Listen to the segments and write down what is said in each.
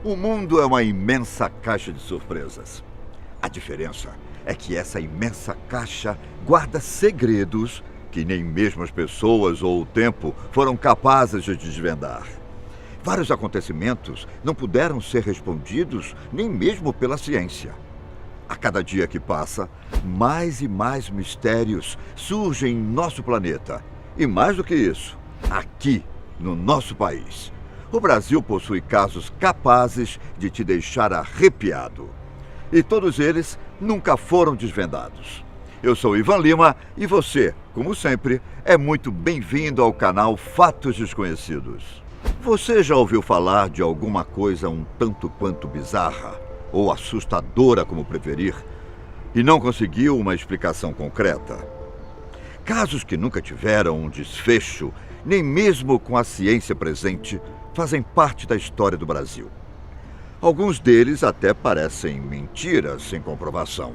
O mundo é uma imensa caixa de surpresas. A diferença é que essa imensa caixa guarda segredos que nem mesmo as pessoas ou o tempo foram capazes de desvendar. Vários acontecimentos não puderam ser respondidos nem mesmo pela ciência. A cada dia que passa, mais e mais mistérios surgem em nosso planeta. E mais do que isso, aqui no nosso país. O Brasil possui casos capazes de te deixar arrepiado. E todos eles nunca foram desvendados. Eu sou Ivan Lima e você, como sempre, é muito bem-vindo ao canal Fatos Desconhecidos. Você já ouviu falar de alguma coisa um tanto quanto bizarra, ou assustadora, como preferir, e não conseguiu uma explicação concreta? Casos que nunca tiveram um desfecho, nem mesmo com a ciência presente, fazem parte da história do Brasil. Alguns deles até parecem mentiras sem comprovação.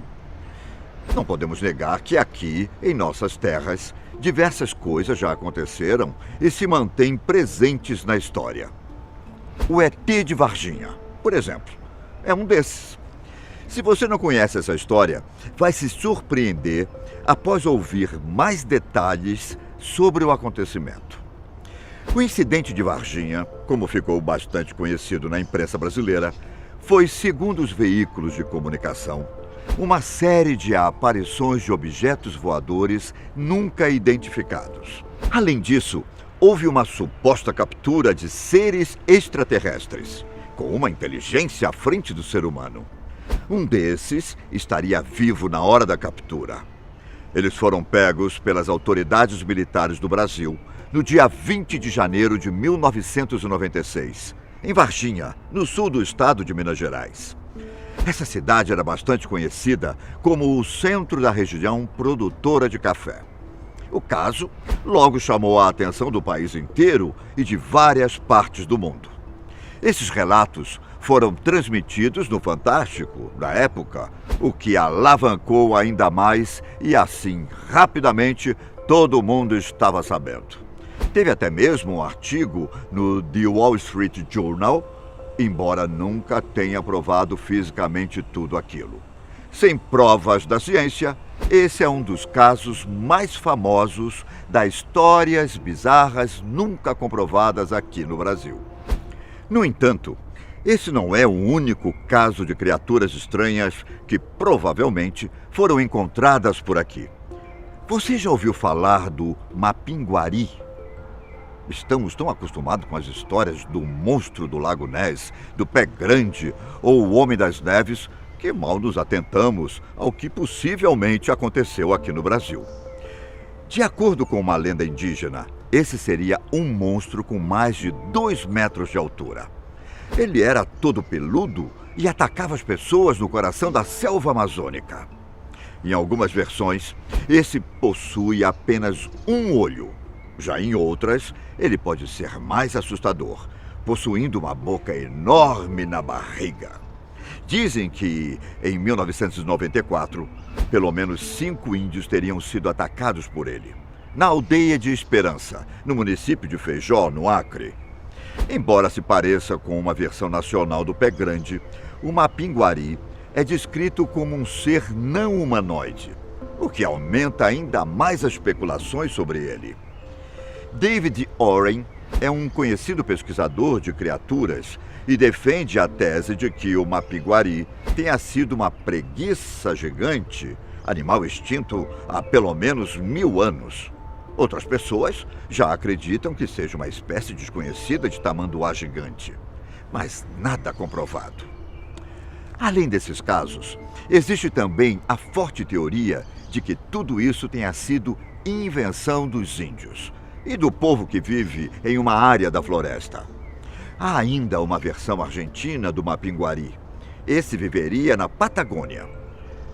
Não podemos negar que aqui, em nossas terras, diversas coisas já aconteceram e se mantêm presentes na história. O ET de Varginha, por exemplo, é um desses. Se você não conhece essa história, vai se surpreender após ouvir mais detalhes sobre o acontecimento. O incidente de Varginha, como ficou bastante conhecido na imprensa brasileira, foi, segundo os veículos de comunicação, uma série de aparições de objetos voadores nunca identificados. Além disso, houve uma suposta captura de seres extraterrestres, com uma inteligência à frente do ser humano. Um desses estaria vivo na hora da captura. Eles foram pegos pelas autoridades militares do Brasil no dia 20 de janeiro de 1996, em Varginha, no sul do estado de Minas Gerais. Essa cidade era bastante conhecida como o centro da região produtora de café. O caso logo chamou a atenção do país inteiro e de várias partes do mundo. Esses relatos foram transmitidos no Fantástico, na época, o que alavancou ainda mais e assim, rapidamente, todo mundo estava sabendo. Teve até mesmo um artigo no The Wall Street Journal, embora nunca tenha provado fisicamente tudo aquilo. Sem provas da ciência, esse é um dos casos mais famosos das histórias bizarras nunca comprovadas aqui no Brasil. No entanto, esse não é o único caso de criaturas estranhas que provavelmente foram encontradas por aqui. Você já ouviu falar do Mapinguari? Estamos tão acostumados com as histórias do monstro do Lago Ness, do Pé Grande ou o Homem das Neves, que mal nos atentamos ao que possivelmente aconteceu aqui no Brasil. De acordo com uma lenda indígena, esse seria um monstro com mais de 2 metros de altura. Ele era todo peludo e atacava as pessoas no coração da selva amazônica. Em algumas versões, esse possui apenas um olho. Já em outras, ele pode ser mais assustador, possuindo uma boca enorme na barriga. Dizem que, em 1994, pelo menos 5 índios teriam sido atacados por ele, na aldeia de Esperança, no município de Feijó, no Acre. Embora se pareça com uma versão nacional do Pé Grande, o Mapinguari é descrito como um ser não humanoide, o que aumenta ainda mais as especulações sobre ele. David Oren é um conhecido pesquisador de criaturas e defende a tese de que o Mapinguari tenha sido uma preguiça gigante, animal extinto há pelo menos 1000 anos. Outras pessoas já acreditam que seja uma espécie desconhecida de tamanduá gigante, mas nada comprovado. Além desses casos, existe também a forte teoria de que tudo isso tenha sido invenção dos índios e do povo que vive em uma área da floresta. Há ainda uma versão argentina do Mapinguari. Esse viveria na Patagônia.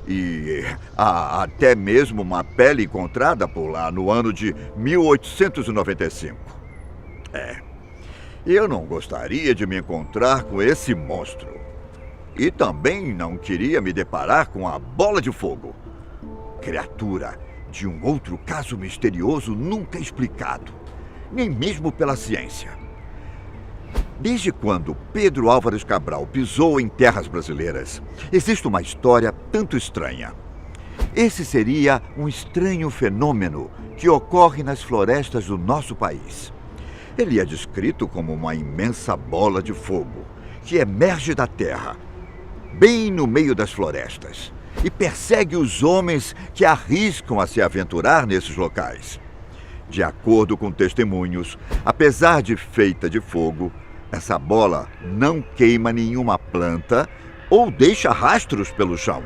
E há até mesmo uma pele encontrada por lá no ano de 1895. Eu não gostaria de me encontrar com esse monstro. E também não queria me deparar com a bola de fogo. Criatura de um outro caso misterioso nunca explicado, nem mesmo pela ciência. Desde quando Pedro Álvares Cabral pisou em terras brasileiras, existe uma história tanto estranha. Esse seria um estranho fenômeno que ocorre nas florestas do nosso país. Ele é descrito como uma imensa bola de fogo que emerge da terra, bem no meio das florestas, e persegue os homens que arriscam a se aventurar nesses locais. De acordo com testemunhos, apesar de feita de fogo, essa bola não queima nenhuma planta ou deixa rastros pelo chão.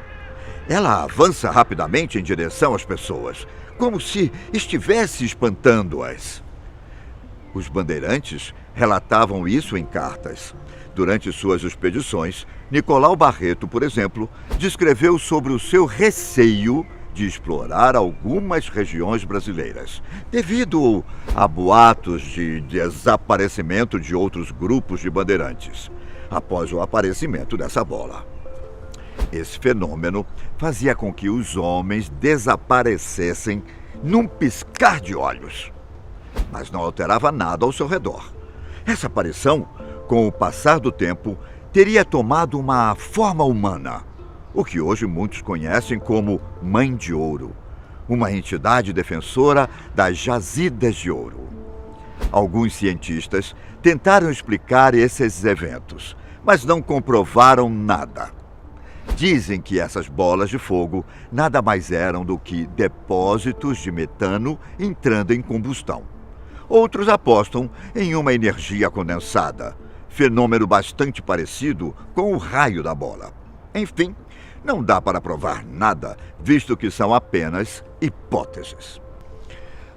Ela avança rapidamente em direção às pessoas, como se estivesse espantando-as. Os bandeirantes relatavam isso em cartas. Durante suas expedições, Nicolau Barreto, por exemplo, descreveu sobre o seu receio de explorar algumas regiões brasileiras, devido a boatos de desaparecimento de outros grupos de bandeirantes, após o aparecimento dessa bola. Esse fenômeno fazia com que os homens desaparecessem num piscar de olhos, mas não alterava nada ao seu redor. Essa aparição, com o passar do tempo, teria tomado uma forma humana, o que hoje muitos conhecem como Mãe de Ouro, uma entidade defensora das jazidas de ouro. Alguns cientistas tentaram explicar esses eventos, mas não comprovaram nada. Dizem que essas bolas de fogo nada mais eram do que depósitos de metano entrando em combustão. Outros apostam em uma energia condensada, fenômeno bastante parecido com o raio da bola. Enfim, não dá para provar nada, visto que são apenas hipóteses.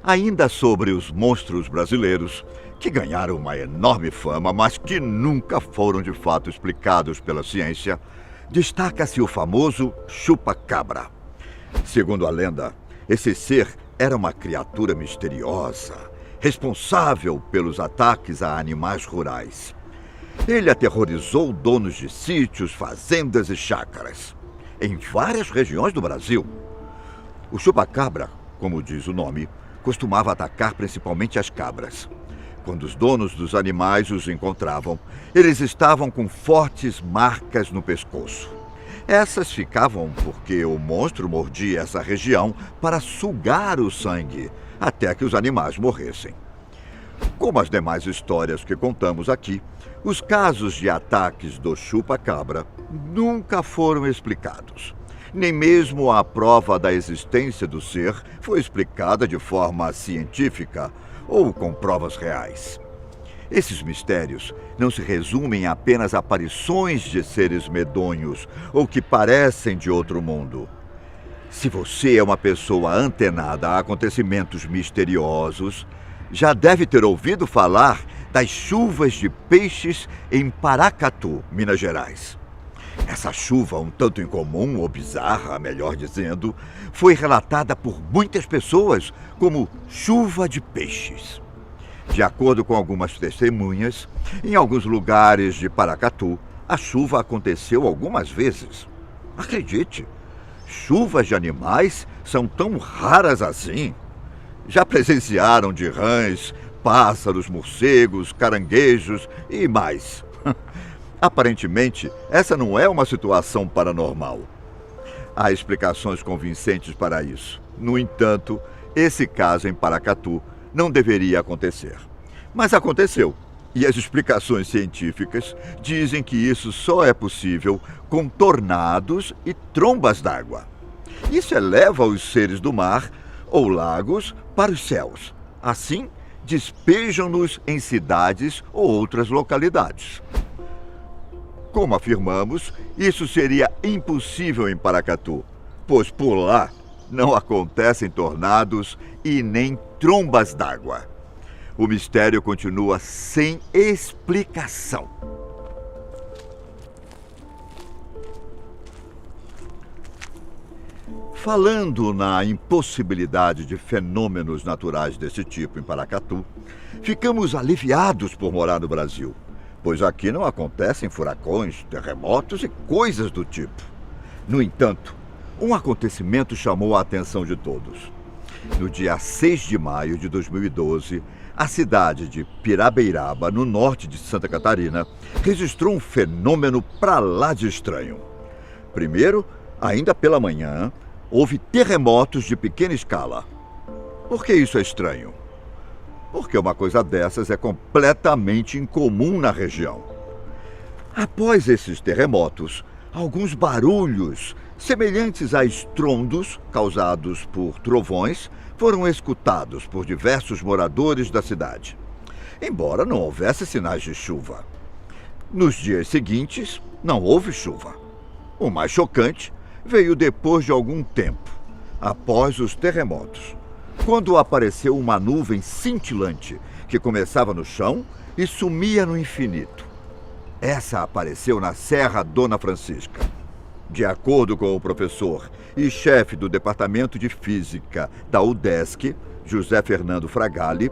Ainda sobre os monstros brasileiros, que ganharam uma enorme fama, mas que nunca foram de fato explicados pela ciência, destaca-se o famoso chupa-cabra. Segundo a lenda, esse ser era uma criatura misteriosa, responsável pelos ataques a animais rurais. Ele aterrorizou donos de sítios, fazendas e chácaras em várias regiões do Brasil. O chupa-cabra, como diz o nome, costumava atacar principalmente as cabras. Quando os donos dos animais os encontravam, eles estavam com fortes marcas no pescoço. Essas ficavam porque o monstro mordia essa região para sugar o sangue, até que os animais morressem. Como as demais histórias que contamos aqui, os casos de ataques do chupa-cabra nunca foram explicados. Nem mesmo a prova da existência do ser foi explicada de forma científica ou com provas reais. Esses mistérios não se resumem a apenas aparições de seres medonhos ou que parecem de outro mundo. Se você é uma pessoa antenada a acontecimentos misteriosos, já deve ter ouvido falar das chuvas de peixes em Paracatu, Minas Gerais. Essa chuva, um tanto incomum ou bizarra, melhor dizendo, foi relatada por muitas pessoas como chuva de peixes. De acordo com algumas testemunhas, em alguns lugares de Paracatu, a chuva aconteceu algumas vezes. Acredite, chuvas de animais são tão raras assim. Já presenciaram de rãs, pássaros, morcegos, caranguejos e mais. Aparentemente, essa não é uma situação paranormal. Há explicações convincentes para isso. No entanto, esse caso em Paracatu não deveria acontecer. Mas aconteceu. E as explicações científicas dizem que isso só é possível com tornados e trombas d'água. Isso eleva os seres do mar ou lagos para os céus. Assim, despejam-nos em cidades ou outras localidades. Como afirmamos, isso seria impossível em Paracatu, pois por lá não acontecem tornados e nem trombas d'água. O mistério continua sem explicação. Falando na impossibilidade de fenômenos naturais desse tipo em Paracatu, ficamos aliviados por morar no Brasil, pois aqui não acontecem furacões, terremotos e coisas do tipo. No entanto, um acontecimento chamou a atenção de todos. No dia 6 de maio de 2012, A cidade de Pirabeiraba, no norte de Santa Catarina, registrou um fenômeno pra lá de estranho. Primeiro, ainda pela manhã, houve terremotos de pequena escala. Por que isso é estranho? Porque uma coisa dessas é completamente incomum na região. Após esses terremotos, alguns barulhos semelhantes a estrondos causados por trovões foram escutados por diversos moradores da cidade, embora não houvesse sinais de chuva. Nos dias seguintes, não houve chuva. O mais chocante veio depois de algum tempo, após os terremotos, quando apareceu uma nuvem cintilante que começava no chão e sumia no infinito. Essa apareceu na Serra Dona Francisca. De acordo com o professor e chefe do Departamento de Física da UDESC, José Fernando Fragali,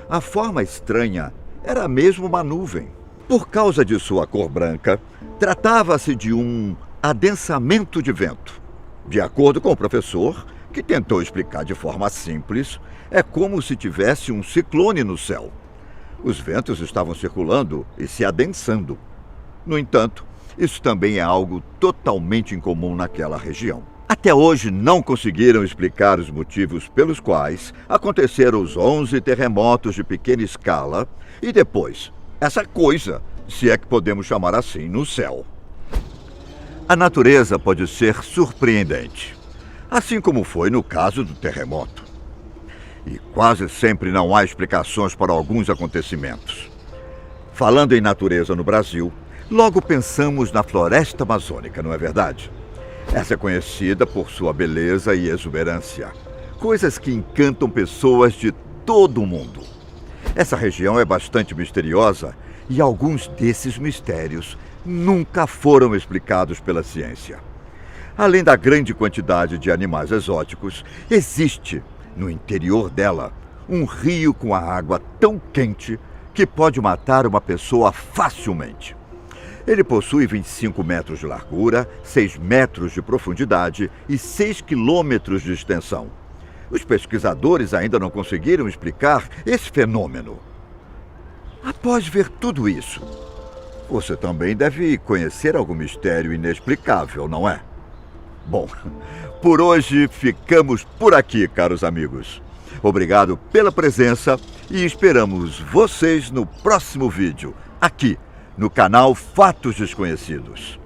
a forma estranha era mesmo uma nuvem. Por causa de sua cor branca, tratava-se de um adensamento de vento. De acordo com o professor, que tentou explicar de forma simples, é como se tivesse um ciclone no céu. Os ventos estavam circulando e se adensando. No entanto, isso também é algo totalmente incomum naquela região. Até hoje não conseguiram explicar os motivos pelos quais aconteceram os 11 terremotos de pequena escala e depois, essa coisa, se é que podemos chamar assim, no céu. A natureza pode ser surpreendente, assim como foi no caso do terremoto. E quase sempre não há explicações para alguns acontecimentos. Falando em natureza no Brasil, logo pensamos na floresta amazônica, não é verdade? Essa é conhecida por sua beleza e exuberância, coisas que encantam pessoas de todo o mundo. Essa região é bastante misteriosa e alguns desses mistérios nunca foram explicados pela ciência. Além da grande quantidade de animais exóticos, existe, no interior dela, um rio com a água tão quente que pode matar uma pessoa facilmente. Ele possui 25 metros de largura, 6 metros de profundidade e 6 quilômetros de extensão. Os pesquisadores ainda não conseguiram explicar esse fenômeno. Após ver tudo isso, você também deve conhecer algum mistério inexplicável, não é? Bom, por hoje ficamos por aqui, caros amigos. Obrigado pela presença e esperamos vocês no próximo vídeo, aqui no canal Fatos Desconhecidos.